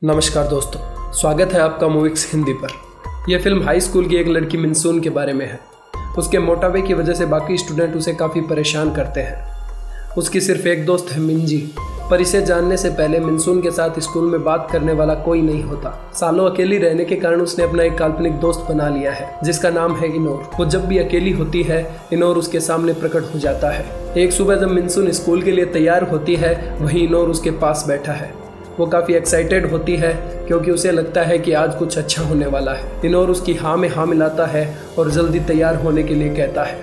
नमस्कार दोस्तों, स्वागत है आपका मूविक्स हिंदी पर। यह फिल्म हाई स्कूल की एक लड़की मिनसून के बारे में है। उसके मोटापे की वजह से बाकी स्टूडेंट उसे काफ़ी परेशान करते हैं। उसकी सिर्फ एक दोस्त है मिंजी, पर इसे जानने से पहले मिनसून के साथ स्कूल में बात करने वाला कोई नहीं होता। सालों अकेली रहने के कारण उसने अपना एक काल्पनिक दोस्त बना लिया है जिसका नाम है इनोर। वो जब भी अकेली होती है इनोर उसके सामने प्रकट हो जाता है। एक सुबह जब मिनसून स्कूल के लिए तैयार होती है वहीं इनोर उसके पास बैठा है। वो काफ़ी एक्साइटेड होती है क्योंकि उसे लगता है कि आज कुछ अच्छा होने वाला है। इनोर उसकी हाँ में हाँ मिलाता है और जल्दी तैयार होने के लिए कहता है।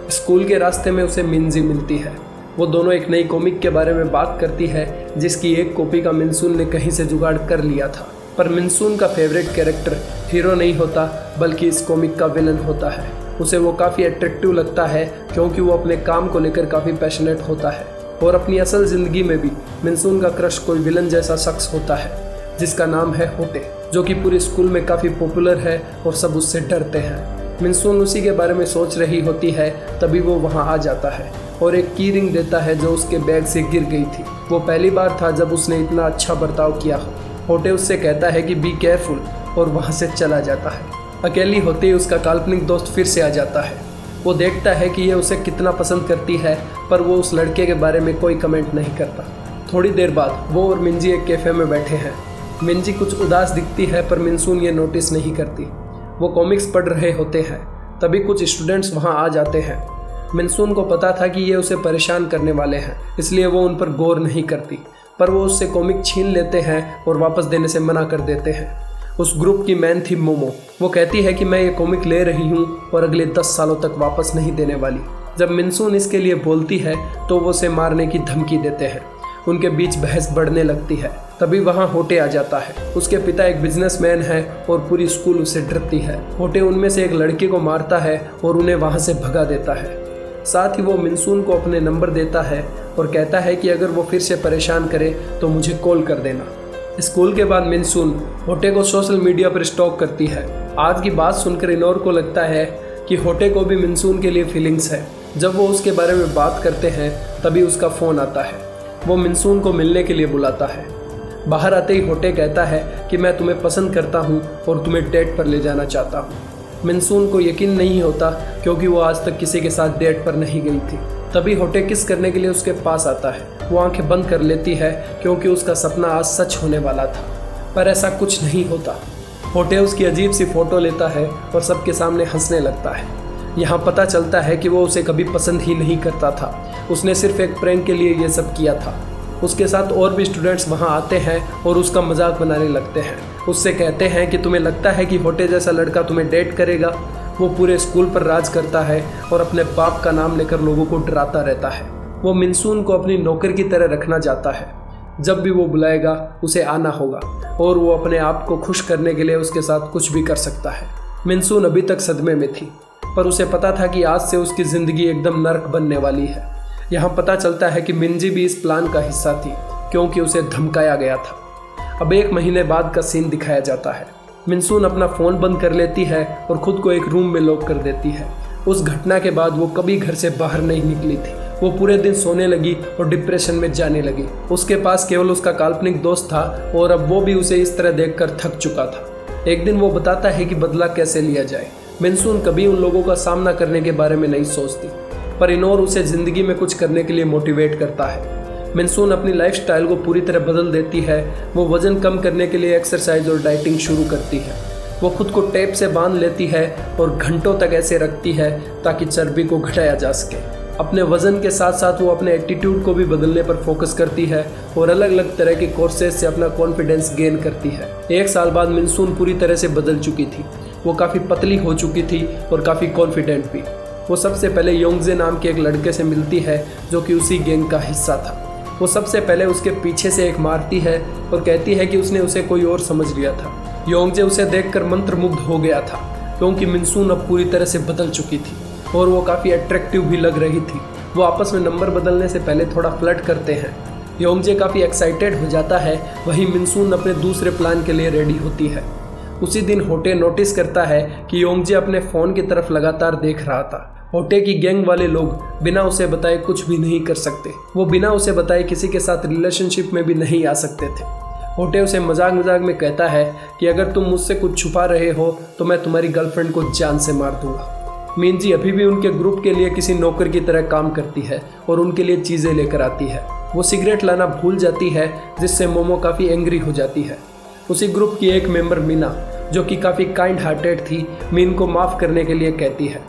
स्कूल के रास्ते में उसे मिंजी मिलती है। वो दोनों एक नई कॉमिक के बारे में बात करती है जिसकी एक कॉपी का मिनसून ने कहीं से जुगाड़ कर लिया था। पर मिनसून का फेवरेट कैरेक्टर हीरो नहीं होता बल्कि इस कॉमिक का विलन होता है। उसे वो काफ़ी अट्रैक्टिव लगता है क्योंकि वो अपने काम को लेकर काफ़ी पैशनेट होता है। और अपनी असल ज़िंदगी में भी मिनसून का क्रश कोई विलन जैसा शख्स होता है जिसका नाम है होटे, जो कि पूरे स्कूल में काफ़ी पॉपुलर है और सब उससे डरते हैं। मिनसून उसी के बारे में सोच रही होती है तभी वो वहाँ आ जाता है और एक की रिंग देता है जो उसके बैग से गिर गई थी। वो पहली बार था जब उसने इतना अच्छा बर्ताव किया हो। होटे उससे कहता है कि बी केयरफुल और वहाँ से चला जाता है। अकेली होते ही उसका काल्पनिक दोस्त फिर से आ जाता है। वो देखता है कि ये उसे कितना पसंद करती है पर वो उस लड़के के बारे में कोई कमेंट नहीं करता। थोड़ी देर बाद वो और मिंजी एक कैफ़े में बैठे हैं। मिंजी कुछ उदास दिखती है पर मिनसून ये नोटिस नहीं करती। वो कॉमिक्स पढ़ रहे होते हैं तभी कुछ स्टूडेंट्स वहाँ आ जाते हैं। मिनसून को पता था कि ये उसे परेशान करने वाले हैं इसलिए वो उन पर गौर नहीं करती, पर वो उससे कॉमिक छीन लेते हैं और वापस देने से मना कर देते हैं। उस ग्रुप की मैन थी मोमो। वो कहती है कि मैं ये कॉमिक ले रही हूँ और अगले 10 सालों तक वापस नहीं देने वाली। जब मिनसून इसके लिए बोलती है तो वो उसे मारने की धमकी देते हैं। उनके बीच बहस बढ़ने लगती है। तभी वहाँ होटे आ जाता है। उसके पिता एक बिजनेसमैन है और पूरी स्कूल उससे डरती है। होटे उनमें से एक लड़के को मारता है और उन्हें वहाँ से भगा देता है। साथ ही वो मिनसून को अपने नंबर देता है और कहता है कि अगर वो फिर से परेशान करे तो मुझे कॉल कर देना। स्कूल के बाद मिनसून होटे को सोशल मीडिया पर स्टॉक करती है। आज की बात सुनकर इनोर को लगता है कि होटे को भी मिनसून के लिए फीलिंग्स है। जब वो उसके बारे में बात करते हैं तभी उसका फ़ोन आता है। वो मिनसून को मिलने के लिए बुलाता है। बाहर आते ही होटे कहता है कि मैं तुम्हें पसंद करता हूँ और तुम्हें डेट पर ले जाना चाहता हूँ। मिनसून को यकीन नहीं होता क्योंकि वो आज तक किसी के साथ डेट पर नहीं गई थी। तभी होटे किस करने के लिए उसके पास आता है। वो आंखें बंद कर लेती है क्योंकि उसका सपना आज सच होने वाला था, पर ऐसा कुछ नहीं होता। होटे उसकी अजीब सी फ़ोटो लेता है और सबके सामने हंसने लगता है। यहाँ पता चलता है कि वो उसे कभी पसंद ही नहीं करता था। उसने सिर्फ एक प्रैंक के लिए ये सब किया था। उसके साथ और भी स्टूडेंट्स वहाँ आते हैं और उसका मजाक बनाने लगते हैं। उससे कहते हैं कि तुम्हें लगता है कि होटे जैसा लड़का तुम्हें डेट करेगा। वो पूरे स्कूल पर राज करता है और अपने बाप का नाम लेकर लोगों को डराता रहता है। वो मिनसून को अपनी नौकर की तरह रखना चाहता है। जब भी वो बुलाएगा उसे आना होगा और वो अपने आप को खुश करने के लिए उसके साथ कुछ भी कर सकता है। मिनसून अभी तक सदमे में थी, पर उसे पता था कि आज से उसकी ज़िंदगी एकदम नर्क बनने वाली है। यहाँ पता चलता है कि मिंजी भी इस प्लान का हिस्सा थी क्योंकि उसे धमकाया गया था। अब 1 महीने बाद का सीन दिखाया जाता है। मिनसून अपना फ़ोन बंद कर लेती है और ख़ुद को एक रूम में लॉक कर देती है। उस घटना के बाद वो कभी घर से बाहर नहीं निकली थी। वो पूरे दिन सोने लगी और डिप्रेशन में जाने लगी। उसके पास केवल उसका काल्पनिक दोस्त था और अब वो भी उसे इस तरह देखकर थक चुका था। एक दिन वो बताता है कि बदला कैसे लिया जाए। मिनसून कभी उन लोगों का सामना करने के बारे में नहीं सोचती, पर इनोर उसे ज़िंदगी में कुछ करने के लिए मोटिवेट करता है। मिनसून अपनी लाइफस्टाइल को पूरी तरह बदल देती है। वो वज़न कम करने के लिए एक्सरसाइज और डाइटिंग शुरू करती है। वो खुद को टेप से बांध लेती है और घंटों तक ऐसे रखती है ताकि चर्बी को घटाया जा सके। अपने वज़न के साथ साथ वो अपने एटीट्यूड को भी बदलने पर फोकस करती है और अलग अलग तरह के कोर्सेज से अपना कॉन्फिडेंस गेन करती है। 1 साल बाद मिनसून पूरी तरह से बदल चुकी थी। वो काफ़ी पतली हो चुकी थी और काफ़ी कॉन्फिडेंट भी। वो सबसे पहले योंगजे नाम के एक लड़के से मिलती है जो कि उसी गैंग का हिस्सा था। वो सबसे पहले उसके पीछे से एक मारती है और कहती है कि उसने उसे कोई और समझ लिया था। योंगजे उसे देखकर मंत्रमुग्ध हो गया था क्योंकि मिनसून अब पूरी तरह से बदल चुकी थी और वो काफ़ी अट्रैक्टिव भी लग रही थी। वो आपस में नंबर बदलने से पहले थोड़ा फ्लर्ट करते हैं। योंगजे काफ़ी एक्साइटेड हो जाता है, वहीं मिनसून अपने दूसरे प्लान के लिए रेडी होती है। उसी दिन होटे नोटिस करता है कि योंगजे अपने फ़ोन की तरफ लगातार देख रहा था। होटे की गैंग वाले लोग बिना उसे बताए कुछ भी नहीं कर सकते। वो बिना उसे बताए किसी के साथ रिलेशनशिप में भी नहीं आ सकते थे। होटे उसे मजाक मजाक में कहता है कि अगर तुम मुझसे कुछ छुपा रहे हो तो मैं तुम्हारी गर्लफ्रेंड को जान से मार दूंगा। मीनजी अभी भी उनके ग्रुप के लिए किसी नौकर की तरह काम करती है और उनके लिए चीज़ें लेकर आती है। वो सिगरेट लाना भूल जाती है जिससे मोमो काफ़ी एंग्री हो जाती है। उसी ग्रुप की एक मेंबर मीना, जो कि काफ़ी काइंड हार्टेड थी, मीन को माफ़ करने के लिए कहती है।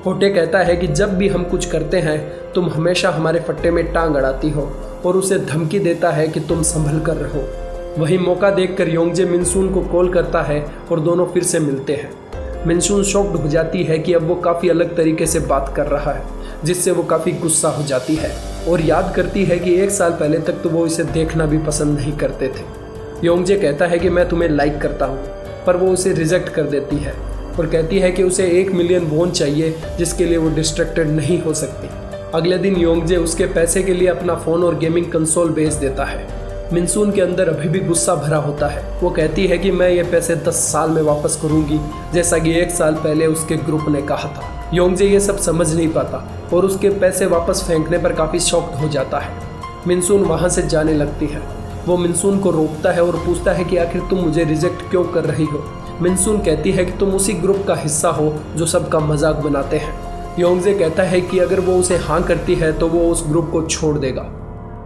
होटे कहता है कि जब भी हम कुछ करते हैं तुम हमेशा हमारे फट्टे में टांग अड़ाती हो, और उसे धमकी देता है कि तुम संभल कर रहो। वही मौका देखकर योंगजे मिनसून को कॉल करता है और दोनों फिर से मिलते हैं। मिनसून शॉक्ड हो जाती है कि अब वो काफ़ी अलग तरीके से बात कर रहा है, जिससे वो काफ़ी गुस्सा हो जाती है और याद करती है कि 1 साल पहले तक तो वो इसे देखना भी पसंद नहीं करते थे। योंगजे कहता है कि मैं तुम्हें लाइक करता हूँ, पर वो उसे रिजेक्ट कर देती है और कहती है कि उसे 1 मिलियन वॉन चाहिए जिसके लिए वो डिस्ट्रैक्टेड नहीं हो सकती। अगले दिन योंगजे उसके पैसे के लिए अपना फ़ोन और गेमिंग कंसोल बेच देता है। मिनसून के अंदर अभी भी गुस्सा भरा होता है। वो कहती है कि मैं ये पैसे 10 साल में वापस करूंगी, जैसा कि 1 साल पहले उसके ग्रुप ने कहा था। योंगजे ये सब समझ नहीं पाता और उसके पैसे वापस फेंकने पर काफ़ी शॉक्ड हो जाता है। मिनसून वहाँ से जाने लगती है। वो मिनसून को रोकता है और पूछता है कि आखिर तुम मुझे रिजेक्ट क्यों कर रही हो। मिनसून कहती है कि तुम उसी ग्रुप का हिस्सा हो जो सबका मजाक बनाते हैं। योंगजे कहता है कि अगर वो उसे हाँ करती है तो वो उस ग्रुप को छोड़ देगा।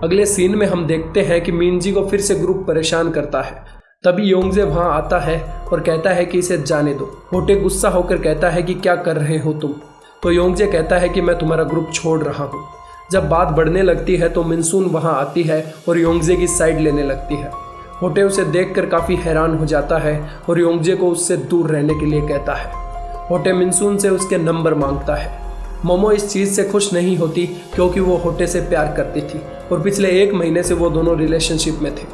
अगले सीन में हम देखते हैं कि मीनजी को फिर से ग्रुप परेशान करता है। तभी योंगजे वहाँ आता है और कहता है कि इसे जाने दो। होटे गुस्सा होकर कहता है कि क्या कर रहे हो तुम। तो योंगजे कहता है कि मैं तुम्हारा ग्रुप छोड़ रहा हूँ। जब बात बढ़ने लगती है तो मिनसून वहाँ आती है और योंगजे की साइड लेने लगती है। होटे उसे देखकर काफ़ी हैरान हो जाता है और योंगजे को उससे दूर रहने के लिए कहता है। होटे मिनसून से उसके नंबर मांगता है। मोमो इस चीज़ से खुश नहीं होती क्योंकि वो होटे से प्यार करती थी और पिछले 1 महीने से वो दोनों रिलेशनशिप में थे।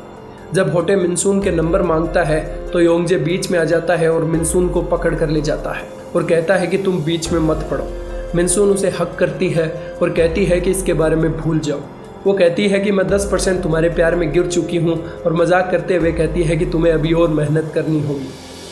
जब होटे मिनसून के नंबर मांगता है तो योंगजे बीच में आ जाता है और मिनसून को पकड़ कर ले जाता है और कहता है कि तुम बीच में मत पड़ो। मिनसून उसे हक करती है और कहती है कि इसके बारे में भूल जाओ। वो कहती है कि मैं 10% तुम्हारे प्यार में गिर चुकी हूँ और मजाक करते हुए कहती है कि तुम्हें अभी और मेहनत करनी होगी।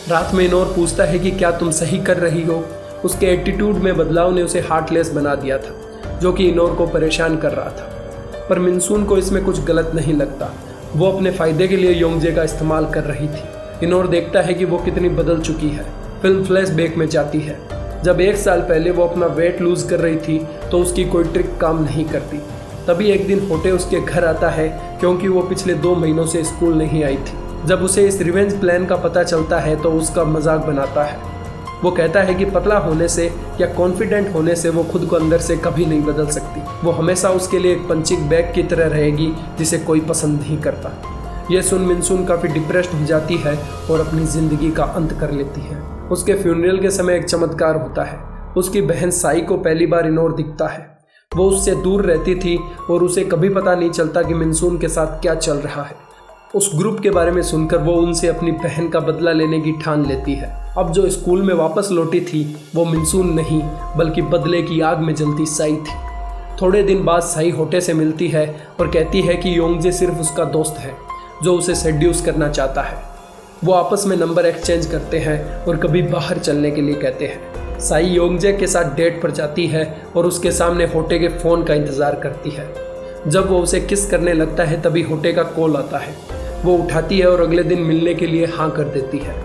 रात में इनोर पूछता है कि क्या तुम सही कर रही हो। उसके एटीट्यूड में बदलाव ने उसे हार्टलेस बना दिया था, जो कि इनोर को परेशान कर रहा था। पर मिनसून को इसमें कुछ गलत नहीं लगता। वो अपने फ़ायदे के लिए योंगजे का इस्तेमाल कर रही थी। इनोर देखता है कि वो कितनी बदल चुकी है। फिल्म फ्लैशबैक में जाती है। जब 1 साल पहले वो अपना वेट लूज़ कर रही थी तो उसकी कोई ट्रिक काम नहीं करती। तभी एक दिन होटे उसके घर आता है क्योंकि वो पिछले 2 महीनों से स्कूल नहीं आई थी। जब उसे इस रिवेंज प्लान का पता चलता है तो उसका मजाक बनाता है। वो कहता है कि पतला होने से या कॉन्फिडेंट होने से वो खुद को अंदर से कभी नहीं बदल सकती। वो हमेशा उसके लिए एक पंचिंग बैग की तरह रहेगी जिसे कोई पसंद नहीं करता। ये सुन मिनसून काफ़ी डिप्रेस्ड हो जाती है और अपनी ज़िंदगी का अंत कर लेती है। उसके फ्यूनरल के समय एक चमत्कार होता है। उसकी बहन साई को पहली बार इनोर दिखता है। वो उससे दूर रहती थी और उसे कभी पता नहीं चलता कि मिनसून के साथ क्या चल रहा है। उस ग्रुप के बारे में सुनकर वो उनसे अपनी बहन का बदला लेने की ठान लेती है। अब जो स्कूल में वापस लौटी थी वो मिनसून नहीं बल्कि बदले की आग में जलती साई थी। थोड़े दिन बाद साई होटे से मिलती है और कहती है कि योंगजे सिर्फ उसका दोस्त है जो उसे सेड्यूस करना चाहता है। वो आपस में नंबर एक्सचेंज करते हैं और कभी बाहर चलने के लिए कहते हैं। साई योंगजे के साथ डेट पर जाती है और उसके सामने होटे के फ़ोन का इंतज़ार करती है। जब वो उसे किस करने लगता है तभी होटे का कॉल आता है। वो उठाती है और अगले दिन मिलने के लिए हाँ कर देती है।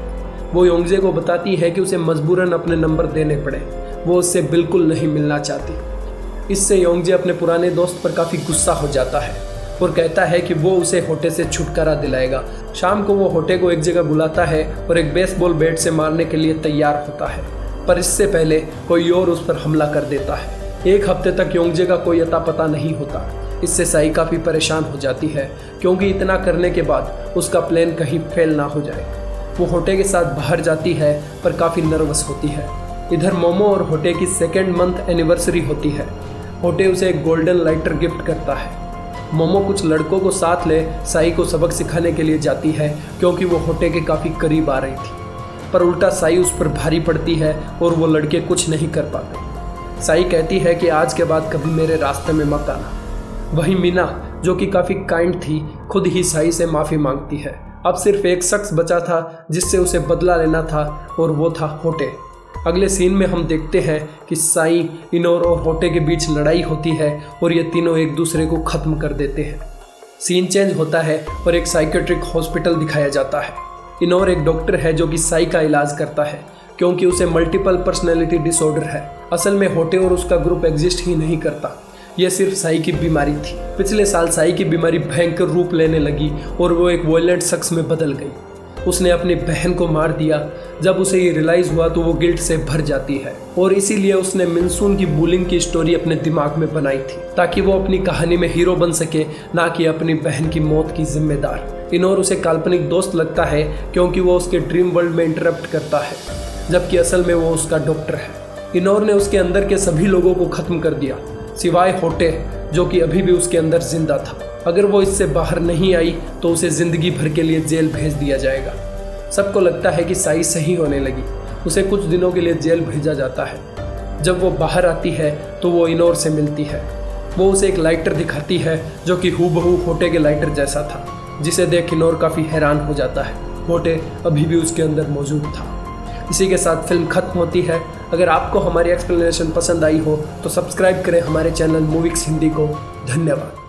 वो योंगजे को बताती है कि उसे मजबूरन अपने नंबर देने पड़े। वो उससे बिल्कुल नहीं मिलना चाहती। इससे योंगजे अपने पुराने दोस्त पर काफ़ी गुस्सा हो जाता है और कहता है कि वो उसे होटे से छुटकारा दिलाएगा। शाम को वो होटे को एक जगह बुलाता है और एक बेसबॉल बैट से मारने के लिए तैयार होता है, पर इससे पहले कोई और उस पर हमला कर देता है। 1 हफ्ते तक योंगजे का कोई अता पता नहीं होता। इससे साई काफ़ी परेशान हो जाती है क्योंकि इतना करने के बाद उसका प्लान कहीं फेल ना हो जाए। वो होटे के साथ बाहर जाती है पर काफ़ी नर्वस होती है। इधर मोमो और होटे की 2nd मंथ एनिवर्सरी होती है। होटे उसे एक गोल्डन लाइटर गिफ्ट करता है। मोमो कुछ लड़कों को साथ ले साई को सबक सिखाने के लिए जाती है क्योंकि वो होटे के काफ़ी करीब आ रही थी, पर उल्टा साई उस पर भारी पड़ती है और वो लड़के कुछ नहीं कर पाते। साई कहती है कि आज के बाद कभी मेरे रास्ते में मत आना। वहीं मीना, जो कि काफ़ी काइंड थी, खुद ही साई से माफ़ी मांगती है। अब सिर्फ एक शख्स बचा था जिससे उसे बदला लेना था और वो था होटे। अगले सीन में हम देखते हैं कि साई, इनोर और होटे के बीच लड़ाई होती है और ये तीनों एक दूसरे को ख़त्म कर देते हैं। सीन चेंज होता है और एक साइकेट्रिक हॉस्पिटल दिखाया जाता है। इनोर एक डॉक्टर है जो कि साई का इलाज करता है क्योंकि उसे मल्टीपल पर्सनैलिटी डिसऑर्डर है। असल में होटे और उसका ग्रुप एग्जिस्ट ही नहीं करता, यह सिर्फ साई की बीमारी थी। पिछले साल साई की बीमारी भयंकर रूप लेने लगी और वो एक वायलेंट शख्स में बदल गई। उसने अपनी बहन को मार दिया। जब उसे ये रियलाइज़ हुआ तो वो गिल्ट से भर जाती है और इसीलिए उसने मिनसून की बुलिंग की स्टोरी अपने दिमाग में बनाई थी ताकि वो अपनी कहानी में हीरो बन सके, ना कि अपनी बहन की मौत की जिम्मेदार। इनोर उसे काल्पनिक दोस्त लगता है क्योंकि वो उसके ड्रीम वर्ल्ड में इंटरप्ट करता है, जबकि असल में वो उसका डॉक्टर है। इनोर ने उसके अंदर के सभी लोगों को खत्म कर दिया सिवाय होटे, जो कि अभी भी उसके अंदर जिंदा था। अगर वो इससे बाहर नहीं आई तो उसे जिंदगी भर के लिए जेल भेज दिया जाएगा। सबको लगता है कि साई सही होने लगी। उसे कुछ दिनों के लिए जेल भेजा जाता है। जब वो बाहर आती है तो वो इनोर से मिलती है। वो उसे एक लाइटर दिखाती है जो कि हूबहू होटे के लाइटर जैसा था, जिसे देख इनोर काफ़ी हैरान हो जाता है। होटे अभी भी उसके अंदर मौजूद था। इसी के साथ फिल्म खत्म होती है। अगर आपको हमारी एक्सप्लेनेशन पसंद आई हो तो सब्सक्राइब करें हमारे चैनल मूविक्स हिंदी को। धन्यवाद।